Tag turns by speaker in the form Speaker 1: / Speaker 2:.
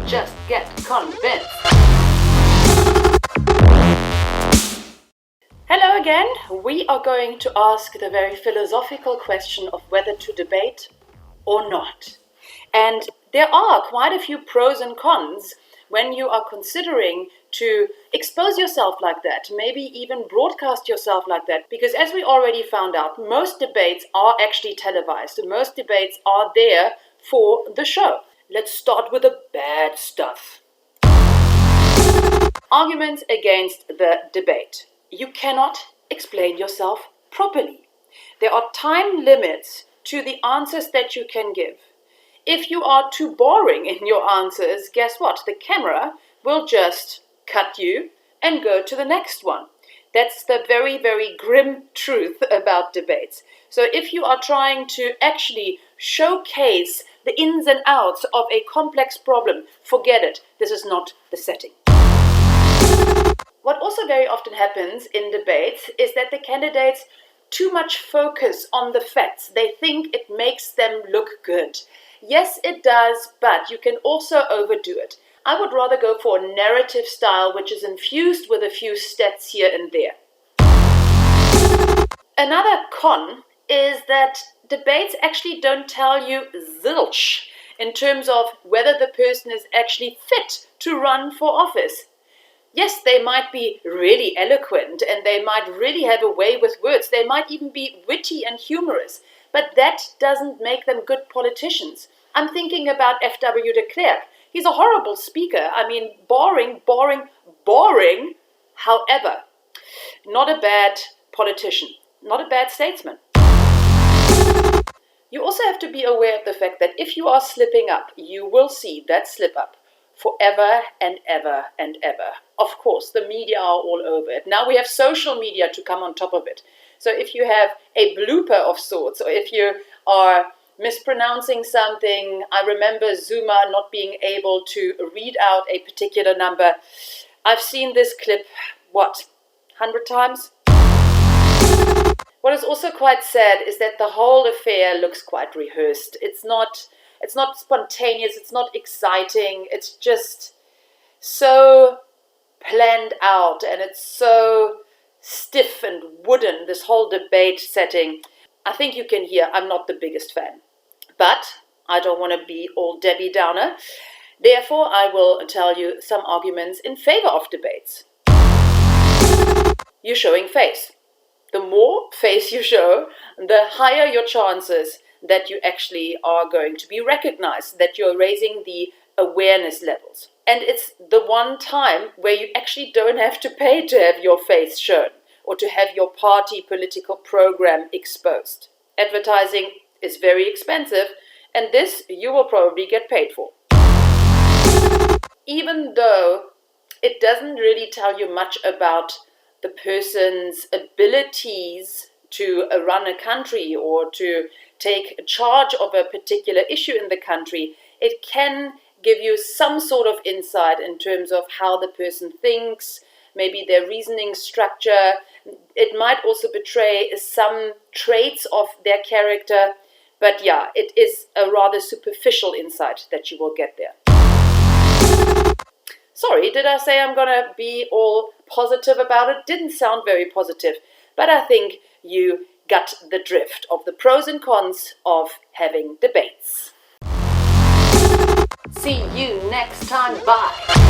Speaker 1: just get convinced. Hello again. We are going to ask the very philosophical question of whether to debate or not. And there are quite a few pros and cons when you are considering to expose yourself like that, maybe even broadcast yourself like that, because as we already found out, most debates are actually televised. Most debates are there for the show. Let's start with the bad stuff. Arguments against the debate. You cannot explain yourself properly. There are time limits to the answers that you can give. If you are too boring in your answers, guess what? The camera will just cut you and go to the next one. That's the very, very grim truth about debates. So if you are trying to actually showcase the ins and outs of a complex problem, forget it. This is not the setting. What also very often happens in debates is that the candidates too much focus on the facts. They think it makes them look good. Yes, it does, but you can also overdo it. I would rather go for a narrative style which is infused with a few stats here and there. Another con is that debates actually don't tell you zilch in terms of whether the person is actually fit to run for office. Yes, they might be really eloquent and they might really have a way with words. They might even be witty and humorous. But that doesn't make them good politicians. I'm thinking about F.W. de Klerk. He's a horrible speaker. I mean, boring. However, not a bad politician, not a bad statesman. You also have to be aware of the fact that if you are slipping up, you will see that slip up forever and ever and ever. Of course, the media are all over it. Now we have social media to come on top of it. So if you have a blooper of sorts, or if you are mispronouncing something, I remember Zuma not being able to read out a particular number. I've seen this clip, 100 times? What is also quite sad is that the whole affair looks quite rehearsed. It's not spontaneous, it's not exciting, it's just so planned out and it's so stiff and wooden, this whole debate setting. I think you can hear I'm not the biggest fan. But I don't want to be all Debbie Downer. Therefore, I will tell you some arguments in favor of debates. You're showing face. The more face you show, the higher your chances that you actually are going to be recognized, that you're raising the awareness levels. And it's the one time where you actually don't have to pay to have your face shown or to have your party political program exposed. Advertising is very expensive, and this you will probably get paid for. Even though it doesn't really tell you much about the person's abilities to run a country or to take charge of a particular issue in the country, it can give you some sort of insight in terms of how the person thinks, maybe their reasoning structure. It might also betray some traits of their character. But yeah, it is a rather superficial insight that you will get there. Sorry, did I say I'm going to be all positive about it? Didn't sound very positive, but I think you got the drift of the pros and cons of having debates. See you next time. Bye.